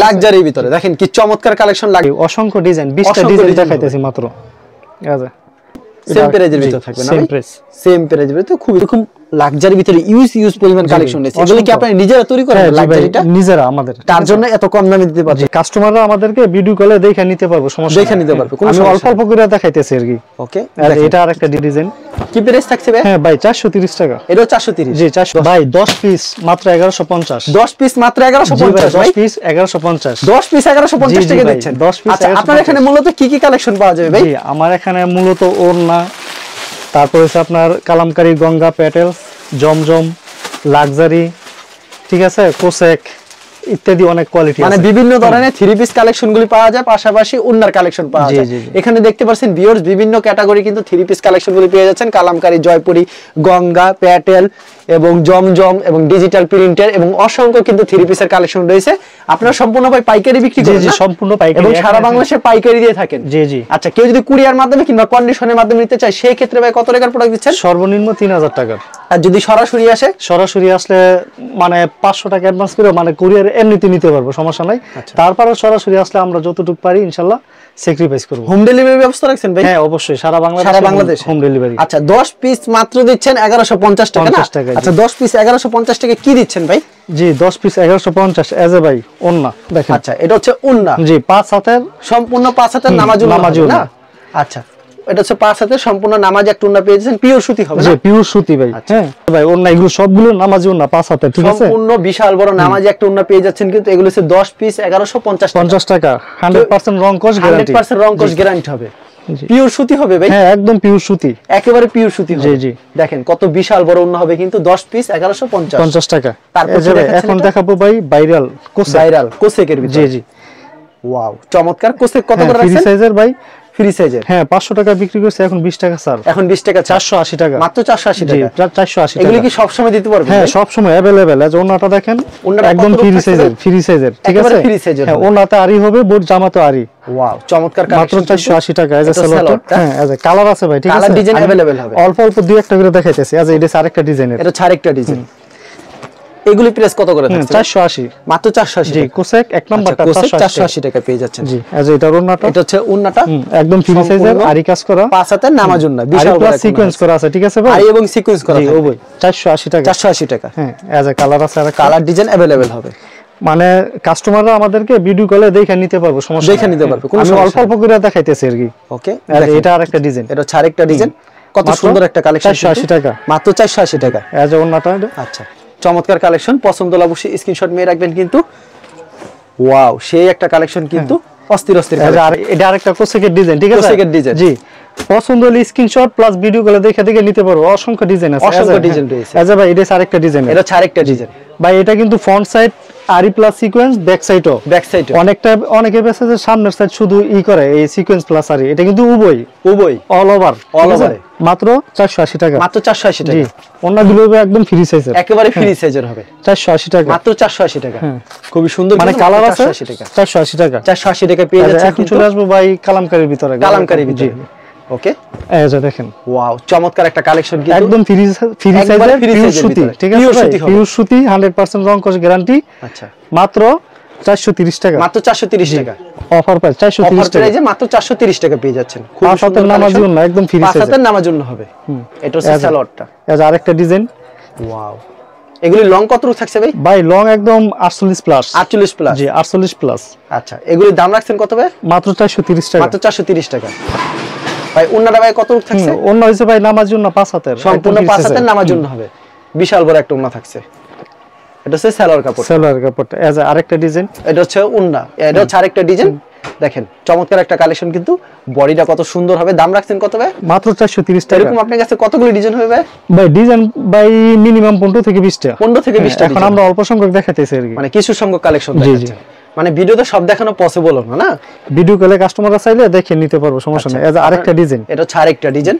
লাক্সারির ভিতরে দেখেন কি চমৎকার কালেকশন লাগে, অসংখ্য ডিজাইন 20টা ডিজাইন দেখাইতেছি মাত্র। আচ্ছা সেম প্রাইজের ভিতর থাকবে না? সেম প্রাইজের ভিতরে খুব লাক্সারি ভিতরে ইউজ পরিমাণ কালেকশন আছে। এগুলো কি আপনারা নিজেরা তৈরি করেন লাক্সারিটা? নিজেরা আমাদের, তার জন্য এত কম দামে দিতে পারবে। কাস্টমাররা আমাদেরকে ভিডিও কলে দেখে নিতে পারবে, সমস্যা দেখে নিতে পারবে, আমি অল্প অল্প করে দেখাইতেছি আর কি। ওকে, এটা আরেকটা ডিজাইন। কি প্রাইস থাকছে ভাই? হ্যাঁ ভাই 430 টাকা। এটাও 430? জি 400 ভাই। 10 পিস মাত্র 1150। 10 পিস মাত্র 1150 ভাই? 10 পিস 1150। 10 পিস 1150 টাকা দিচ্ছেন? 10 পিস। আচ্ছা আপনার এখানে মূলত কি কি কালেকশন পাওয়া যাবে ভাই? জি আমার এখানে মূলত ওড়না, তারপর হচ্ছে আপনার কালামকারী, গঙ্গা প্যাটেলস, জমজম, লাক্সারি, ঠিক আছে, কোসেক ইত্যাদি অনেক কোয়ালিটি, মানে বিভিন্ন ধরনের থ্রি পিস কালেকশনগুলি পাওয়া যায়, পাশাপাশি ওন্নার কালেকশন পাওয়া যায়। এখানে দেখতে পাচ্ছেন ভিউয়ার্স বিভিন্ন ক্যাটাগরি কিন্তু থ্রি পিস কালেকশনগুলি পেয়ে যাচ্ছেন। কালামকারী, জয়পুরি, গঙ্গা, প্যাটেল এবং জমজম এবং ডিজিটাল প্রিন্টের এবং অসংখ্য কিন্তু থ্রি পিসের কালেকশন রয়েছে। আপনারা সম্পূর্ণ ভাই পাইকারি বিক্রি করেন? জি সম্পূর্ণ পাইকারি, এবং সারা বাংলাদেশে পাইকারি দিয়ে থাকেন? জি জি। আচ্ছা কেউ যদি কুরিয়ার মাধ্যমে কিংবা কন্ডিশনের মাধ্যমে নিতে চায় সেই ক্ষেত্রে ভাই কত টাকার প্রোডাক্ট দিচ্ছেন? সর্বনিম্ন 3000 টাকা। আর যদি সরাসরি আসে? সরাসরি আসলে মানে 500 টাকা অ্যাডভান্স করে মানে কুরিয়ার এমনিতে নিতে পারবো, সমস্যা নাই। তারপরে সরাসরি আসলে আমরা যতটুকু পারি ইনশাআল্লাহ স্যাক্রিফাইস করব। হোম ডেলিভারি ব্যবস্থা রাখছেন ভাই? হ্যাঁ অবশ্যই, সারা বাংলাদেশ হোম ডেলিভারি। আচ্ছা 10 পিস মাত্র দিচ্ছেন 1150 টাকা না? আচ্ছা 10 পিস 1150 টাকা কি দিচ্ছেন ভাই? জি 10 পিস 1150 এজ এ ভাই ওন্না দেখেন। আচ্ছা এটা হচ্ছে ওন্না? জি 5 হাতের, সম্পূর্ণ 5 হাতের নামাজুল না? আচ্ছা এটা হচ্ছে 5 হাতের সম্পূর্ণ নামাজি একটা ওন্না পেয়েছেন, পিওর সুতি হবে না? জি পিওর সুতি ভাই। হ্যাঁ ভাই ওন্না এগুলো সবগুলো নামাজি ওন্না 5 হাতের, ঠিক আছে, সম্পূর্ণ বিশাল বড় নামাজি একটা ওন্না পেয়ে যাচ্ছেন। কিন্তু এগুলো হচ্ছে 10 পিস 1150 টাকা। 100% রং কস গ্যারান্টি, 100% রং কস গ্যারান্টি হবে। পিওর সুতি হবে ভাই? হ্যাঁ একদম পিওর সুতি, একেবারে পিওর সুতি হবে। জি জি। দেখেন কত বিশাল বড় ওন্না হবে কিন্তু 10 পিস 1150 টাকা। তারপর এখন দেখাবো ভাই ভাইরাল কোসেকের ভিতরে। জি জি। ওয়াও চমৎকার। কোসেক কত করে রাখছেন? ফ্রি সাইজের ভাই, ফ্রি সাইজের। হ্যাঁ 500 টাকা বিক্রি করছে, এখন 20 টাকা স্যার। এখন 20 টাকা, 480 টাকা মাত্র 480 টাকা। জি 480 টাকা। এগুলো কি সব সময় দিতে পারবেন? হ্যাঁ সব সময় अवेलेबल আছে। ওন্নাটা দেখেন একদম ফ্রি সাইজের, ঠিক আছে, ফ্রি সাইজের। হ্যাঁ ওন্নাতে আরি হবে, বোট জামাতে আরি। ওয়াও চমৎকার কালেকশন। মাত্র 480 টাকা এজ এ সালোয়ার। হ্যাঁ এজ এ কালার আছে ভাই, ঠিক আছে, কালার ডিজাইন अवेलेबल হবে। অল্প অল্প দুই একটা করে দেখাইতেছি। আজ এটা আরেকটা ডিজাইনের, এটা আরেকটা ডিজাইন। এগুলি প্রাইস কত করে থাকছে? 480 মাত্র 480। জি কোসেক এক নাম্বারটা 480 টাকা পেয়ে যাচ্ছেন। জি আজ এটা ওন্নাটা, এটা হচ্ছে ওন্নাটা একদম ফ্রি সাইজের, আরি কাজ করা, 5 হাতের নামাজ ওন্না, বিশাল বড় সিকোয়েন্স করা আছে, ঠিক আছে ভাই, আরি এবং সিকোয়েন্স করা আছে। ওই 480 টাকা। 480 টাকা। হ্যাঁ এজ এ কালার আছে, আর কালার ডিজাইন अवेलेबल হবে। মানে কাস্টমাররা আমাদেরকে ভিডিও কলে দেখে নিতে পারবে, সমস্যা দেখে নিতে পারবে, আমি অল্প অল্প করে দেখাইতেছি আর কি। ওকে এটা আরেকটা ডিজাইন, এটা আরেকটা ডিজাইন। কত সুন্দর একটা কালেকশন। 480 টাকা মাত্র 480 টাকা এজ এ ওন্নাটা। আচ্ছা চমৎকার কালেকশন, পছন্দ হলে অবশ্যই স্ক্রিনশট নিয়ে রাখবেন কিন্তু। ওয়াও সেই একটা কালেকশন কিন্তু অস্থির। এটা আরেকটা কোসেকের ডিজাইন, ঠিক আছে, কোসেকের ডিজাইন। জি পছন্দ হলে স্ক্রিনশট প্লাস ভিডিও কলে দেখে নিতে পারো। অসংখ্য ডিজাইন আছে, অসংখ্য ডিজাইন রয়েছে। আচ্ছা ভাই এটা আরেকটা ডিজাইন, এটা আরেকটা ডিজাইন ভাই। এটা কিন্তু ফ্রন্ট সাইড আরি প্লাস সিকোয়েন্স, ব্যাক সাইডও অনেকের মেসেজের সামনের সাইড শুধু করে এই সিকোয়েন্স প্লাস আরি। এটা কিন্তু উভয় অল ওভার মাত্র 480 টাকা। মাত্র 480 টাকা। জি অন্যগুলো একদম ফ্রি সাইজের, একেবারে ফ্রি সাইজের হবে। 480 টাকা, মাত্র 480 টাকা। খুবই সুন্দর, মানে কালার আছে। 480 টাকা। 480 টাকা পেয়ে যাচ্ছেন। এখন চলে আসবো ভাই কালামকারীর ভিতরে। জি ওকে এই যে দেখেন, ওয়াও চমৎকার একটা কালেকশন কিন্তু একদম ফ্রি সাইজের, পিওর সুতি, ঠিক আছে, পিওর সুতি 100% রং কস গ্যারান্টি। আচ্ছা মাত্র 430 টাকা। মাত্র 430 টাকা অফার প্রাইস। 430 টাকা প্রাইসে মাত্র 430 টাকা পেয়ে যাচ্ছেন। খুব সুন্দর নামাজ জন্য একদম ফ্রি সাইজ, 5 হাতের নামাজ জন্য হবে। এটা হচ্ছে সালোয়ারটা। এই যে আরেকটা ডিজাইন। ওয়াও এগুলি লং কত থাকছে ভাই? ভাই লং একদম 48 প্লাস। 48 প্লাস? জি 48 প্লাস। আচ্ছা এগুলির দাম রাখছেন কত ভাই? মাত্র 430 টাকা। মাত্র 430 টাকা। ভাই ওন্নাটা ভাই কত থাকছে? ওন্না হইছে ভাই নামাজ জন্য 5 হাতের, সম্পূর্ণ 5 হাতের নামাজ জন্য হবে। বিশাল বড় একটা ওন্না থাকছে। এটা হচ্ছে সালোয়ার কাপড়। সালোয়ার কাপড়টা এজ আরেকটা ডিজাইন। এটা হচ্ছে ওন্না, এটা হচ্ছে আরেকটা ডিজাইন। দেখেন চমৎকার একটা কালেকশন কিন্তু। বডিটা কত সুন্দর হবে। দাম রাখছেন কত ভাই? মাত্র 430 টাকা। এরকম আপনার কাছে কতগুলো ডিজাইন হবে ভাই? ভাই ডিজাইন ভাই মিনিমাম 15 থেকে 20টা। 15 থেকে 20টা। এখন আমরা অল্প সংখ্যক দেখাইতেছি আর কি, মানে কিছু সংখ্যক কালেকশন দেখাচ্ছি। মানে ভিডিওতে সব দেখানো পসিবল না, না ভিডিও কলে কাস্টমাররা চাইলে দেখে নিতে পারবে, সমস্যা নেই। এজ আরেকটা ডিজাইন। এটা হচ্ছে আরেকটা ডিজাইন।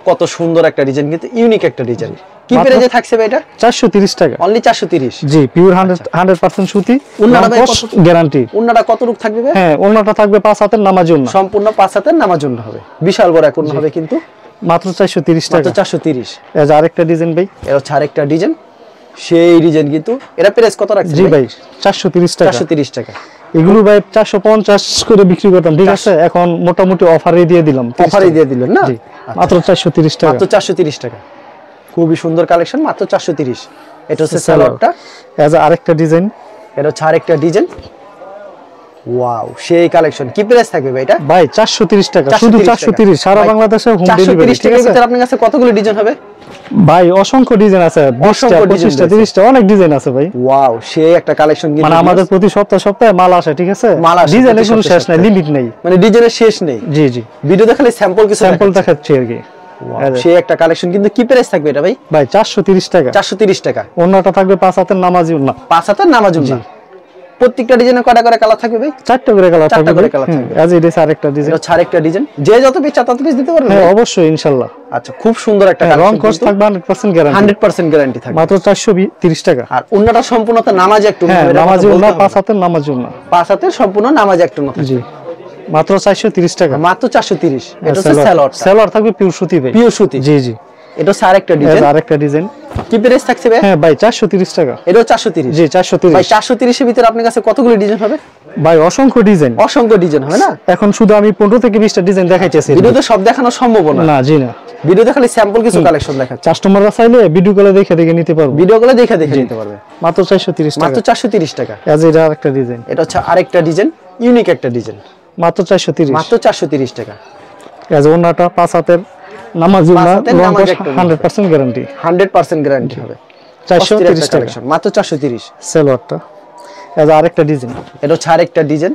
কত সুন্দর একটা ডিজাইন কিন্তু, ইউনিক একটা ডিজাইন। কি প্রাইসে থাকছে ভাই এটা? 430 টাকা। অনলি 430। জি পিওর 100% সুতি, ওন্নাটা গ্যারান্টি। ওন্নাটা কত রূপ থাকবে ভাই? হ্যাঁ ওন্নাটা থাকবে 5 হাতের নামাজ জন্য, সম্পূর্ণ 5 হাতের নামাজ জন্য হবে। বিশাল বড় এক ওন্না হবে কিন্তু। মাত্র 430 টাকা। মাত্র 430। এই যে আরেকটা ডিজাইন ভাই। এটা হচ্ছে আরেকটা ডিজাইন। সেই ডিজাইন কিন্তু এটা প্রাইস কত রাখছেন? জি ভাই 430 টাকা। 430 টাকা। এগুলো ভাই 450 করে বিক্রি করতাম, ঠিক আছে, এখন মোটামুটি অফারে দিয়ে দিলাম। অফারে দিয়ে দিলেন না? জি, মাত্র 430 টাকা। মাত্র 430 টাকা। খুবই সুন্দর কালেকশন, মাত্র 430। এটা হচ্ছে সালোয়ারটা, এজ আরেকটা ডিজাইন। এটা হচ্ছে আরেকটা ডিজাইন। ওয়াও, সেই কালেকশন। কি প্রাইস থাকবে ভাই এটা? ভাই 430 টাকা, শুধু 430, সারা বাংলাদেশে হোম ডেলিভারি। 430 টাকার ভিতরে আপনার কাছে কতগুলো ডিজাইন হবে? ভাই অসংখ্য ডিজাইন আছে, 20টা 25টা 30টা অনেক ডিজাইন আছে ভাই। ওয়াও, সেই একটা কালেকশন। মানে আমাদের প্রতি সপ্তাহে মাল আসে, ঠিক আছে, ডিজাইনের কোনো শেষ নাই, লিমিট নাই, মানে ডিজাইনের শেষ নেই। জি জি, ভিডিও দেখালে স্যাম্পল দেখাচ্ছি আর কি। সেই একটা কালেকশন। কিন্তু কি প্রাইস থাকবে এটা ভাই? ভাই 430 টাকা। 430 টাকা। ওন্নাটা থাকবে 5 হাতের নামাজি ওন্না। 5 হাতের নামাজি ওন্না। প্রত্যেকটা ডিজাইনে কয়টা করে কালার থাকবে ভাই? 4টা করে কালার থাকবে। 4টা করে কালার থাকবে। আজ এটা আরেকটা ডিজাইন। এটা আরেকটা ডিজাইন। যে যত পিস তত পিস দিতে পারবেন? হ্যাঁ অবশ্যই, ইনশাআল্লাহ। আচ্ছা, খুব সুন্দর একটা কালেকশন। রং কস থাকবে 100% গ্যারান্টি। 100% গ্যারান্টি থাকবে। মাত্র 430 টাকা। আর ওন্নাটা সম্পূর্ণ তো নামাজি একটু না, নামাজি ওন্না, 5 হাতের নামাজি ওন্না। 5 হাতের সম্পূর্ণ নামাজি একটু না। জি, মাত্র 430 টাকা। মাত্র 430। এটা হচ্ছে সালোয়ার। সালোয়ার থাকবে পিওর সুতি ভাই। পিওর সুতি। জি জি। এটা হচ্ছে আরেকটা ডিজাইন। আরেকটা ডিজাইন। কি প্রাইস থাকছে ভাই? হ্যাঁ ভাই 430 টাকা। এটাও 430? জি 430। ভাই 430 এর ভিতরে আপনার কাছে কতগুলো ডিজাইন হবে? ভাই অসংখ্য ডিজাইন। অসংখ্য ডিজাইন হবে না? এখন শুধু আমি 15 থেকে 20টা ডিজাইন দেখাইতেছি। ভিডিওতে সব দেখানো সম্ভব না। না, জি না। ভিডিওতে খালি স্যাম্পল কিছু কালেকশন দেখাচ্ছি। কাস্টমাররা চাইলে ভিডিও কলে দেখে নিতে পারবে। ভিডিও কলে দেখে নিতে পারবে। মাত্র 430 টাকা। মাত্র 430 টাকা। আজ এটা আরেকটা ডিজাইন। এটা হচ্ছে আরেকটা ডিজাইন, ইউনিক একটা ডিজাইন। মাত্র 430। মাত্র 430 টাকা। আজ ওন্নাটা 5 হাতের নামাজি ওন্না, রং কস 100% গ্যারান্টি। 100% গ্যারান্টি হবে। 430 টাকা। মাত্র 430। সালোয়ারটা। আজ আরেকটা ডিজাইন। এটা হচ্ছে আরেকটা ডিজাইন,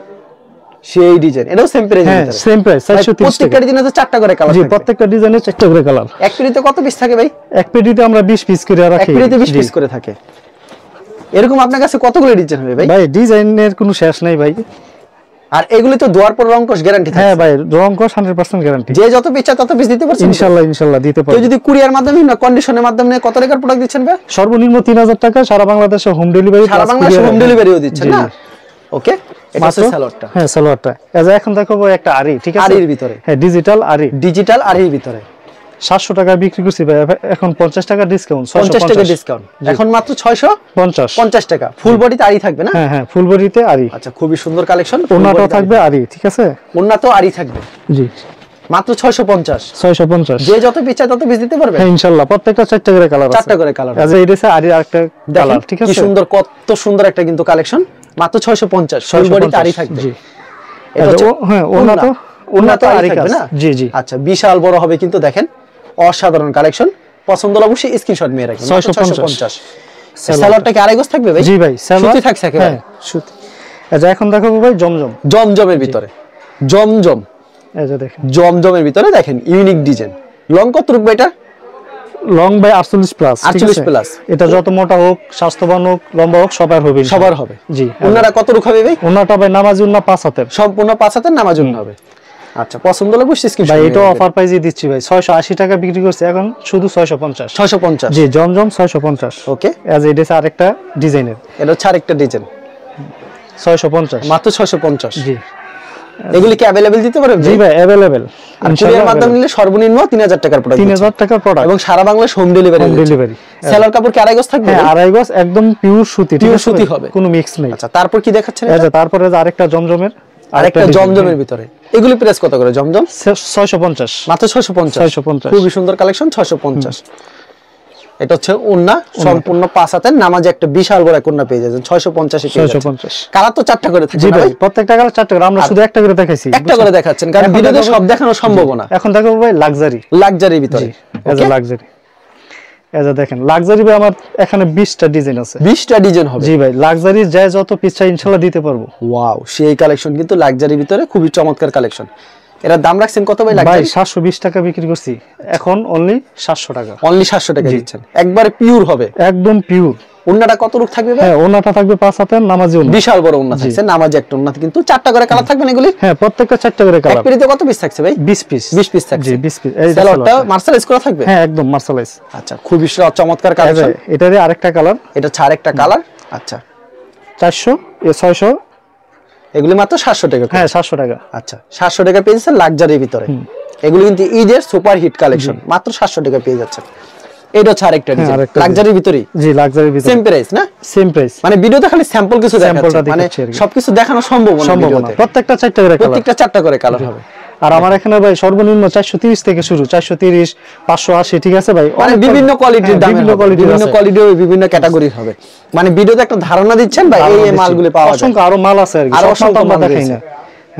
সেই ডিজাইন। এটাও সেম প্রাইস। হ্যাঁ সেম প্রাইস 430 টাকা। প্রত্যেকটা ডিজাইনে তো 4টা করে কালার থাকে। জি, প্রত্যেকটা ডিজাইনে 4টা করে কালার। এক পেটিতে কত পিস থাকে ভাই? এক পেটিতে আমরা 20 পিস করে রাখি। এক পেটিতে 20 পিস করে থাকে। এরকম আপনার কাছে কতগুলো ডিজাইন হবে ভাই? ভাই ডিজাইনের কোনো শেষ নাই ভাই। আর এগুলি তো দুয়ার পর রং কস গ্যারান্টি থাকে। হ্যাঁ ভাই, রং কস 100% গ্যারান্টি। যে যত পিস তত পিস দিতে পারছেন? ইনশাআল্লাহ দিতে পারবো। কেউ যদি কুরিয়ার মাধ্যমে না কন্ডিশনের মাধ্যমে কত টাকার প্রোডাক্ট দিচ্ছেন ভাই? সর্বনিম্ন 3000 টাকা, সারা বাংলাদেশে হোম ডেলিভারি। সারা বাংলাদেশে হোম ডেলিভারিও দিচ্ছেন না? ওকে, এটা হচ্ছে সালোয়ারটা। হ্যাঁ সালোয়ারটা। এখন দেখাবো একটা আরি, ঠিক আছে, আরির ভিতরে। হ্যাঁ ডিজিটাল আরি। ডিজিটাল আরির ভিতরে 700 টাকা বিক্রি করছি ভাই, এখন 50 টাকা ডিসকাউন্ট। 50 টাকা ডিসকাউন্ট, এখন মাত্র 650 টাকা। ফুল বডিতে আরি থাকবে না? হ্যাঁ ফুল বডিতে আরি। আচ্ছা, খুবই সুন্দর কালেকশন। ওন্নাটাও থাকবে আরি, ঠিক আছে, ওন্নাতেও আরি থাকবে। জি, মাত্র 650। যে যত পিস তত পিস দিতে পারবে? হ্যাঁ ইনশাআল্লাহ। প্রত্যেকটা 4টা করে কালার আছে। 4টা করে কালার আছে। এই দেশে আরি আরেকটা কালার, ঠিক আছে, কি সুন্দর, কত সুন্দর একটা কিন্তু কালেকশন। মাত্র 650। ফুল বডিতে আরি থাকবে। জি, এটা হ্যাঁ ওন্নাতে আরি থাকবে না? জি জি। আচ্ছা, বিশাল বড় হবে কিন্তু, দেখেন অসাধারণ কালেকশন। পছন্দ হলে অবশ্যই স্ক্রিনশট নিয়ে রাখবেন। 650। সালোয়ারটা কি আড়াই গজ থাকবে ভাই? জি ভাই, সুতি থাকছে একেবারে। হ্যাঁ সুতি। এখন দেখাবো ভাই জমজম। জমজমের ভিতরে, জমজম। এই যে দেখেন জমজমের ভিতরে দেখেন ইউনিক ডিজাইন। লং কত রূপ এটা? Long by 48 plus. 48 প্লাস। এটা যত মোটা হোক, স্বাস্থ্যবান হোক, লম্বা হোক, সবার হবে। সবার হবে। জি। ওনারা কত রূপ হবে ভাই? ওনাটা ভাই নামাজি ওন্না 5 হাতের, সম্পূর্ণ 5 হাতের নামাজি ওন্না হবে। আচ্ছা, পছন্দ হলে বুঝছিস কি ভাই, এটা অফার প্রাইসে দিচ্ছি ভাই। 680 টাকা বিক্রি করছি, এখন শুধু 650। 650। জি, জমজম 650। ওকে, এজ এটা আরেকটা ডিজাইনের। এটা হচ্ছে আরেকটা ডিজাইন। 650, মাত্র 650। জি। এগুলি কি अवेलेबल দিতে পারবেন? জি ভাই, अवेलेबल। আর কুরিয়ার মাধ্যমে নিলে সর্বনিম্ন 3000 টাকার প্রোডাক্ট। 3000 টাকার প্রোডাক্ট এবং সারা বাংলাদেশ হোম ডেলিভারি। সেলার কাপড় কি আড়াই গজ থাকবে? হ্যাঁ আড়াই গজ, একদম পিওর সুতি। পিওর সুতি হবে, কোনো মিক্স নেই। আচ্ছা, তারপর কি দেখাচ্ছেন? আচ্ছা, তারপরে আরেকটা জমজমের, আরেকটা জমজমের ভিতরে। এগুলি প্রাইস কত করে জমজম? 650। মাত্র 650। খুবই সুন্দর কালেকশন। 650। এটা হচ্ছে ওন্না, সম্পূর্ণ 5 হাতের নামাজে একটা বিশাল বড় ওন্না পেয়ে যাবেন। 650 এ পেয়ে যাবেন। কালার তো 4টা করে থাকে। জি ভাই, প্রত্যেকটা কালার 4টা করে। আমরা শুধু একটা করে দেখাইছি। একটা করে দেখাচ্ছেন কারণ ভিডিওতে সব দেখানো সম্ভব না। এখন দেখাবো ভাই লাক্সারি। লাক্সারির ভিতরে এজ লাক্সারি। এজা দেখেন লাক্সারি ভাই, আমার এখানে 20টা ডিজাইন আছে। 20টা ডিজাইন হবে? জি ভাই, লাক্সারি যা যত পিস চাই ইনশাআল্লাহ দিতে পারবো। ওয়াও, সেই কালেকশন কিন্তু লাক্সারির ভিতরে খুবই চমৎকার কালেকশন। এর দাম রাখছেন কত ভাই? ভাই 720 টাকা বিক্রি করছি, এখন অনলি 700 টাকা। অনলি 700 টাকা দিচ্ছেন। একবারে পিওর হবে, একদম পিওর। ওন্নাটা কত রূপ থাকবে ভাই? হ্যাঁ, ওন্নাটা থাকবে 5 হাতের নামাজি ওন্না। বিশাল বড় ওন্না থাকছে, নামাজি একটা ওন্না, কিন্তু 4টা করে কালার থাকবে না এগুলি? হ্যাঁ, প্রত্যেকটা 4টা করে কালার। এক পেটিতে কত পিস থাকছে ভাই? 20 পিস। 20 পিস থাকছে। জি, 20 পিস। এই সালোয়ারটা মার্শালাইজ করা থাকবে? হ্যাঁ, একদম মার্শালাইজ। আচ্ছা, খুবই চমৎকার কালেকশন। এটারই আরেকটা কালার, এটা ছাড় একটা কালার। আচ্ছা, 400 এ 600। এগুলি মাত্র 700 টাকা। হ্যাঁ, 700 টাকা। আচ্ছা, 700 টাকা পেয়েছেন লাক্সারির ভিতরে। এগুলো কিন্তু ঈদের সুপার হিট কালেকশন, মাত্র 700 টাকা পেয়ে যাচ্ছেন। এটা হচ্ছে আরেকটা ডিজাইন লাক্সারির ভিতরে। জি লাক্সারির ভিতরে সেম প্রাইস না? সেম প্রাইস, মানে ভিডিওতে খালি স্যাম্পল কিছু দেখাচ্ছে, মানে সবকিছু দেখানো সম্ভব না ভিডিওতে। প্রত্যেকটা 4টা করে কালার, প্রত্যেকটা 4টা করে কালার হবে। আর আমার এখানে ভাই সর্বনিম্ন 430 থেকে শুরু, 430 580, ঠিক আছে ভাই, মানে বিভিন্ন কোয়ালিটির দাম, বিভিন্ন কোয়ালিটি বিভিন্ন ক্যাটাগরি হবে। মানে ভিডিওতে একটা ধারণা দিচ্ছেন ভাই এই মালগুলো পাওয়া যায়। অসংখ্য আরো মাল আছে আর কি, সব মাল আমরা দেখাই না।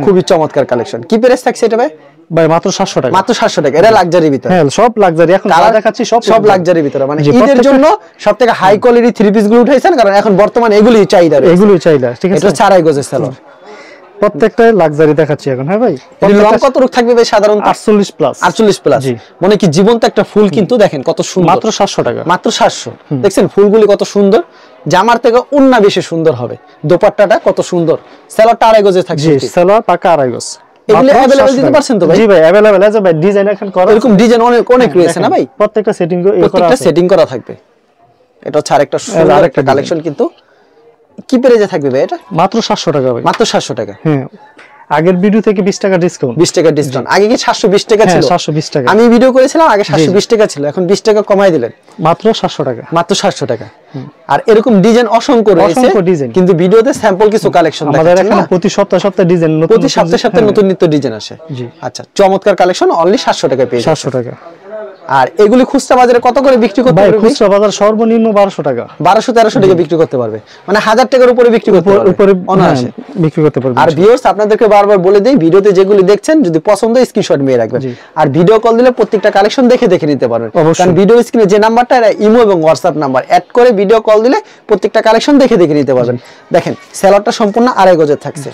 খুবই চমৎকার কালেকশন। কি প্রাইস থাকছে এটা ভাই? ভাই মাত্র 700 টাকা। মাত্র 700 টাকা। এটা লাক্সারির ভিতরে। হ্যাঁ সব লাক্সারি, এখন যা দেখাচ্ছি সব লাক্সারির ভিতরে। মানে ঈদের জন্য সবথেকে হাই কোয়ালিটি থ্রি পিস গুলো উঠাইছেন, কারণ এখন বর্তমানে এগুলোই চাহিদা, ঠিক আছে। এটা 4 গজের সেলর, প্রত্যেকটা লাক্সারি দেখাচ্ছি এখন। হ্যাঁ ভাই, লং কত রূপ থাকবে ভাই? সাধারণত 48 প্লাস। 48 প্লাস, মানে কি জীবন্ত একটা ফুল কিন্তু দেখেন কত সুন্দর। মাত্র 700 টাকা। মাত্র 700। দেখছেন ফুলগুলি কত সুন্দর, জামার থেকে ওন্না বেশি সুন্দর হবে, দোপাট্টাটা কত সুন্দর। সেলরটা 2.5 গজে থাকবে। জি সেলর পাকা 2.5 গজ। এগুলো अवेलेबल দিতে পারছেন তো ভাই? জি ভাই अवेलेबल আছে ভাই, ডিজাইন এখন করা, এরকম ডিজাইন অনেক রয়েছে না ভাই? প্রত্যেকটা সেটিং করা আছে, প্রত্যেকটা সেটিং করা থাকবে। এটা হচ্ছে আরেকটা সুন্দর একটা কালেকশন কিন্তু। কি প্রাইসে থাকবে ভাই এটা? মাত্র 700 টাকা ভাই। মাত্র 700 টাকা। হ্যাঁ আগের ভিডিও থেকে 20 টাকা ডিসকাউন্ট। 20 টাকা ডিসকাউন্ট। আগে কি 720 টাকা ছিল? 720 টাকা। আমি ভিডিও করেছিলাম আগে 720 টাকা ছিল, এখন 20 টাকা কমাই দিলেন। মাত্র 700 টাকা। মাত্র 700 টাকা। আর এরকম ডিজাইন অসংখ্য রয়েছে, কিন্তু ভিডিওতে স্যাম্পল কিছু কালেকশন দেখাচ্ছি। আমাদের এখানে প্রতি সপ্তাহে ডিজাইন নতুন, প্রতি সপ্তাহে নতুন নিত্য ডিজাইন আসে। জি আচ্ছা, চমৎকার কালেকশন অনলি 700 টাকায় পেয়ে 700 টাকা। আর এগুলি খুচরা বাজারে কত করে বিক্রি করতে পারবে? খুচরা বাজার সর্বনিম্ন 1200 টাকা, 1200-1300 টাকা বিক্রি করতে পারবে, মানে 1000 টাকার উপরে বিক্রি করতে পারবে, উপরে অনায়াসে বিক্রি করতে পারবে। আর ভিউয়ার্স আপনাদেরকে বারবার বলে দেই, ভিডিওতে যেগুলি দেখছেন যদি পছন্দ হয় স্ক্রিনশট নিয়ে রাখবেন, আর ভিডিও কল দিলে প্রত্যেকটা কালেকশন দেখে নিতে পারবেন। কারণ ভিডিও স্ক্রিনে যে নাম্বারটা, এটা ইমো এবং হোয়াটসঅ্যাপ নাম্বার, অ্যাড করে ভিডিও কল দিলে প্রত্যেকটা কালেকশন দেখে নিতে পারবেন। দেখেন সেলরটা সম্পূর্ণ 2.5 গজের থাকছে।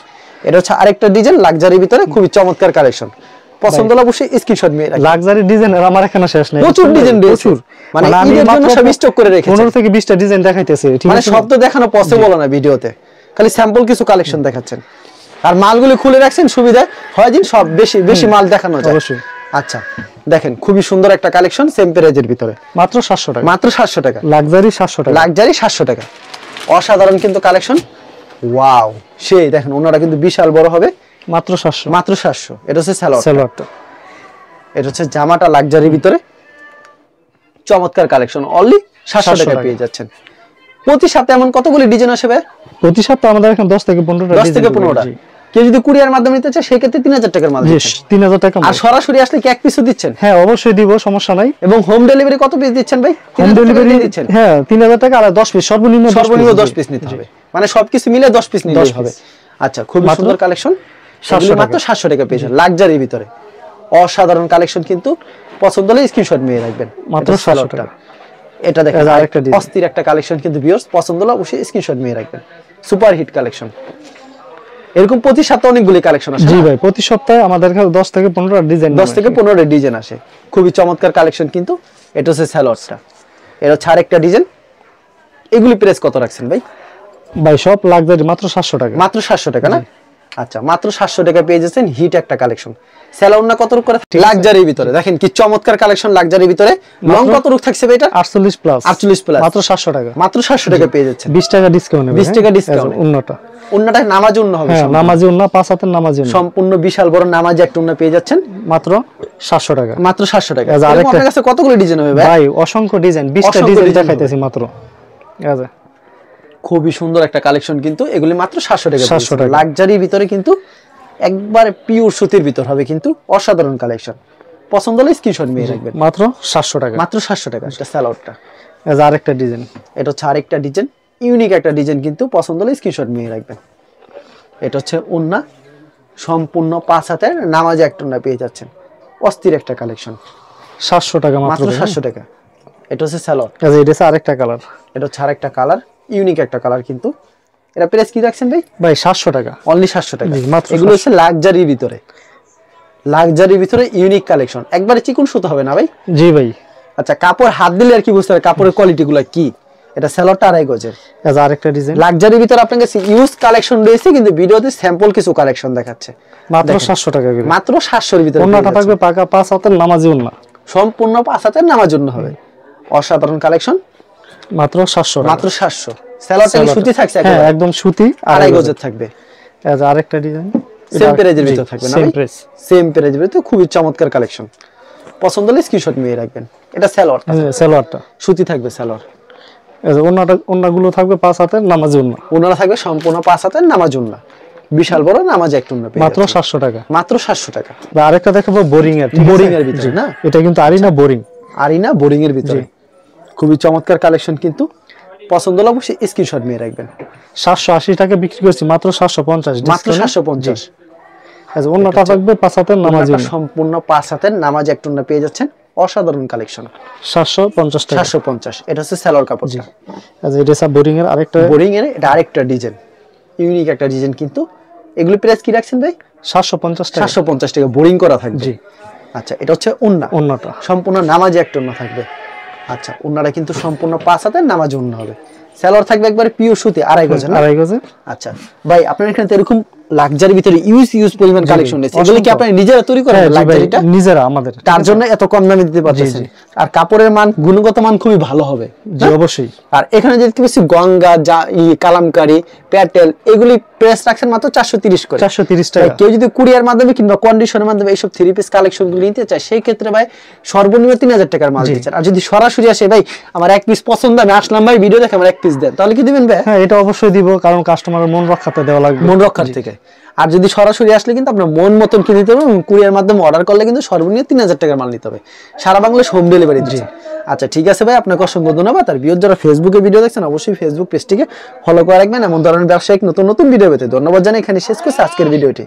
এটা হচ্ছে আরেকটা ডিজাইন লাক্সারির ভিতরে, খুবই চমৎকার কালেকশন। পছন্দ হলে অবশ্যই স্ক্রিনশট নিয়ে রাখবেন। লাক্সারি ডিজাইন আমার এখানে শেষ নাই, প্রচুর ডিজাইন রয়েছে, মানে ঈদের জন্য সব স্টক করে রেখেছি। 15 থেকে 20টা ডিজাইন দেখাইতেছে, ঠিক আছে। মানে সব তো দেখানো পসিবল না ভিডিওতে, খালি স্যাম্পল কিছু কালেকশন দেখাচ্ছেন। আর মালগুলো খুলে রাখছেন, সুবিধা হয় দিন সব বেশি মাল দেখানো যায় অবশ্যই। আচ্ছা দেখেন খুবই সুন্দর একটা কালেকশন, সেম প্রাইজের ভিতরে, মাত্র 700 টাকা। মাত্র 700 টাকা। লাক্সারি 700 টাকা। লাক্সারি 700 টাকা। অসাধারণ কিন্তু কালেকশন। ওয়াও, সেই দেখেন ওনারা কিন্তু বিশাল বড় হবে। মাত্র 700। মাত্র 700। এটা হচ্ছে সালোয়ারটা। এটা হচ্ছে জামাটা লাক্সারির ভিতরে, চমৎকার কালেকশন, অনলি 700 টাকা পেয়ে যাচ্ছেন। প্রতি সপ্তাহে এমন কতগুলি ডিজাইন আসবে? প্রতি সপ্তাহে আমাদের এখানে 10 থেকে 15টা ডিজাইন। 10 থেকে 15টা। কেউ যদি কুরিয়ার মাধ্যমে নিতে চায় সেই ক্ষেত্রে 3000 টাকার মাল দিচ্ছেন। 3000 টাকা। আর সরাসরি আসলে কি এক পিসও দিচ্ছেন? হ্যাঁ অবশ্যই দিব, সমস্যা নাই। এবং হোম ডেলিভারি কত পিস দিচ্ছেন ভাই? হোম ডেলিভারি দিচ্ছেন। হ্যাঁ 3000 টাকা আর 10 পিস, সর্বনিম্ন 10 পিস নিতে হবে, মানে সবকিছু মিলে 10 পিস নিলেই হবে। আচ্ছা খুব সুন্দর কালেকশন, 700 মাত্র 700 টাকা পেয়েছেন লাক্সারির ভিতরে। অসাধারণ কালেকশন কিন্তু, পছন্দ হলে স্ক্রিনশট নিয়ে রাখবেন। মাত্র 700 টাকা। এটা দেখেন আরেকটা অস্থির একটা কালেকশন কিন্তু ভিউয়ার্স, পছন্দ হলে অবশ্যই স্ক্রিনশট নিয়ে রাখবেন। Super hit collection. এরকম প্রতি সপ্তাহে অনেকগুলি কালেকশন আসে। জি ভাই, প্রতি সপ্তাহে আমাদের কাছে 10 থেকে 15টা ডিজাইন, 10 থেকে 15টা ডিজাইন আসে। খুবই চমৎকার কালেকশন কিন্তু। এটা হচ্ছে সালোয়ারটা, এটা হচ্ছে আরেকটা ডিজাইন। এগুলি প্রাইস কত রাখছেন ভাই? ভাই সব লাক্সারি মাত্র 700 টাকা। মাত্র 700 টাকা না? আচ্ছা মাত্র 700 টাকা পেয়ে যাচ্ছেন হিট একটা কালেকশন। সেলাউন্না কত রূপ করে লাক্সারির ভিতরে, দেখেন কি চমৎকার কালেকশন লাক্সারির ভিতরে। লং কত রূপ থাকছে ভাই এটা? 48 প্লাস। 48 প্লাস। মাত্র 700 টাকা। মাত্র 700 টাকা পেয়ে যাচ্ছেন। 20 টাকা ডিসকাউন্ট হবে। 20 টাকা ডিসকাউন্ট। উন্নাটা নামাজি উন্না হবে। হ্যাঁ নামাজি উন্না, 5 হাতের নামাজি উন্না, সম্পূর্ণ বিশাল বড় নামাজি একটা উন্না পেয়ে যাচ্ছেন মাত্র 700 টাকা। মাত্র 700 টাকা। আপনার কাছে কতগুলো ডিজাইন হবে ভাই? ভাই অসংখ্য ডিজাইন, 20টা ডিজাইন দেখাইতেছি মাত্র। আচ্ছা খুবই সুন্দর একটা কালেকশন কিন্তু, এগুলি মাত্র 700 টাকা। 700 টাকা লাক্সারির ভিতরে কিন্তু, একবার পিওর সুতির ভিতর হবে কিন্তু, অসাধারণ কালেকশন। পছন্দ হলে স্ক্রিনশট নিয়ে রাখবেন। মাত্র 700 টাকা। মাত্র 700 টাকা। এটা সালোয়ারটা, এটা আরেকটা ডিজাইন। এটা হচ্ছে আরেকটা ডিজাইন, ইউনিক একটা ডিজাইন কিন্তু, পছন্দ হলে স্ক্রিনশট নিয়ে রাখবেন। এটা হচ্ছে ওন্না, সম্পূর্ণ 5 হাতের নামাজে একটা ওন্না পেয়ে যাচ্ছেন। অস্থির একটা কালেকশন। 700 টাকা মাত্র। 700 টাকা। এটা হচ্ছে সালোয়ার। এটা হচ্ছে আরেকটা কালার। এটা হচ্ছে আরেকটা কালার, ইউনিক একটা কালার কিন্তু। এটা প্রাইস কি রাখছেন ভাই? ভাই 700 টাকা। অনলি 700 টাকা। এগুলো হচ্ছে লাক্সারির ভিতরে, লাক্সারির ভিতরে ইউনিক কালেকশন। একবারে চিকন সুতো হবে না ভাই? জি ভাই। আচ্ছা কাপড় হাত দিলে আর কি বুঝতে হবে কাপড়ের কোয়ালিটি গুলো কি। এটা সালোয়ারটা 2.5 গজের। এটা আরেকটা ডিজাইন। লাক্সারির ভিতরে আপনার কাছে ইউজ কালেকশন রয়েছে, কিন্তু ভিডিওতে স্যাম্পল কিছু কালেকশন দেখাচ্ছে। মাত্র 700 টাকা করে। মাত্র 700 এর ভিতরে। ওন্নাটা থাকবে পাকা 5 হাতের নামাজি ওন্না, সম্পূর্ণ 5 হাতের নামাজি ওন্না হবে। অসাধারণ কালেকশন। মাত্র 700। মাত্র 700। সালোয়ারটা কি সুতি থাকছে? হ্যাঁ একদম সুতি, 2.5 গজের থাকবে। এটা আরেকটা ডিজাইন, সেম প্রাইজের ভিতরে থাকবে না? সেম প্রাইস, সেম প্রাইজের ভিতরে। খুবই চমৎকার কালেকশন। পছন্দ হলে স্ক্রিনশট নিয়ে রাখবেন। এটা সালোয়ারটা সুতি থাকবে সালোয়ার। এই যে ওন্নাগুলো থাকবে 5 হাতের নামাজি ওন্না। ওন্নাটা থাকবে সম্পূর্ণ 5 হাতের নামাজি ওন্না, বিশাল বড় নামাজি একটা ওন্না মাত্র 700 টাকা। মাত্র 700 টাকা। আরেকটা দেখাবো বোরিং এর, বোরিং এর ভিতরে না, এটা কিন্তু আরিনা বোরিং, আরিনা বোরিং এর ভিতরে খুবই চমৎকার কালেকশন। কিন্তু পছন্দ হলে অবশ্যই স্ক্রিনশট নিয়ে রাখবেন। 780 টাকা বিক্রি করছি, মাত্র 750। মাত্র 750। আচ্ছা ওন্নাটা থাকবে 5 হাতের নামাজি ওন্না, সম্পূর্ণ 5 হাতের নামাজি একটা ওন্না পেয়ে যাচ্ছেন। অসাধারণ কালেকশন। 750 টাকা। 750। এটা হচ্ছে সালোয়ার কাপড়টা। আচ্ছা এটা সব বোরিং এর আরেকটা, বোরিং এর এটা আরেকটা ডিজাইন, ইউনিক একটা ডিজাইন। কিন্তু এগুলো প্রাইস কি রাখছেন ভাই? 750 টাকা। 750 টাকা বোরিং করা থাকবে। জি আচ্ছা এটা হচ্ছে ওন্নাটা সম্পূর্ণ নামাজি একটা ওন্না থাকবে। আচ্ছা ওন্নাটা কিন্তু সম্পূর্ণ 5 হাতের নামাজি ওন্না হবে। সালোয়ার থাকবে একবারে পিওর সুতি, আড়াই গজ না? আড়াই গজে। আচ্ছা ভাই আপনার এখানে তো এরকম লাক্সারি ভিতরে ইউজ পরিমাণ কালেকশন আছে, এগুলো কি আপনারা নিজেরা তৈরি করেন? লাক্সারিটা নিজেরা আমাদের, তার জন্য এত কম দামে দিতে পারতেছেন। আর কাপড়ের মান, গুণগত মান খুবই ভালো হবে। জি অবশ্যই। আর এখানে দেখতে পাচ্ছি গঙ্গা, কালামকারী, প্যাটেল, এগুলি প্রাইস রাখছেন মাত্র 430 করে। 430 টাকা। কেউ যদি কুরিয়ার মাধ্যমে কিংবা কন্ডিশনের মাধ্যমে এইসব 3 পিস কালেকশন গুলো নিতে চায়, সেই ক্ষেত্রে ভাই সর্বনিম্ন 3000 টাকার মাল দিচ্ছেন। আর যদি সরাসরি আসে ভাই আমার এক পিস পছন্দ, আমি আসলাম ভাই ভিডিও দেখে আমার এক পিস দেন, তাহলে কি দিবেন ভাই? হ্যাঁ এটা অবশ্যই দিব, কারণ কাস্টমারের মন রক্ষাতে দেওয়া লাগবে, মন রক্ষার থেকে। আর যদি সরাসরি আসলে কিন্তু আপনার মন মতন কিনে নিতে হবে, কুরিয়ার মাধ্যমে অর্ডার করলে কিন্তু সর্বনিম্ন 3000 টাকার মাল নিতে হবে। সারা বাংলাদেশ হোম ডেলিভারি দিচ্ছে। আচ্ছা ঠিক আছে ভাই, আপনাকে অসংখ্য ধন্যবাদ। আর ভিউয়ার যারা ফেসবুকে ভিডিও দেখছেন অবশ্যই ফেসবুক পেজটিকে ফলো করে রাখবেন এমন ধরনের ব্যবসায়িক নতুন নতুন ভিডিও পেতে। ধন্যবাদ জানাই, এখানে শেষ করছি আজকের ভিডিওটি।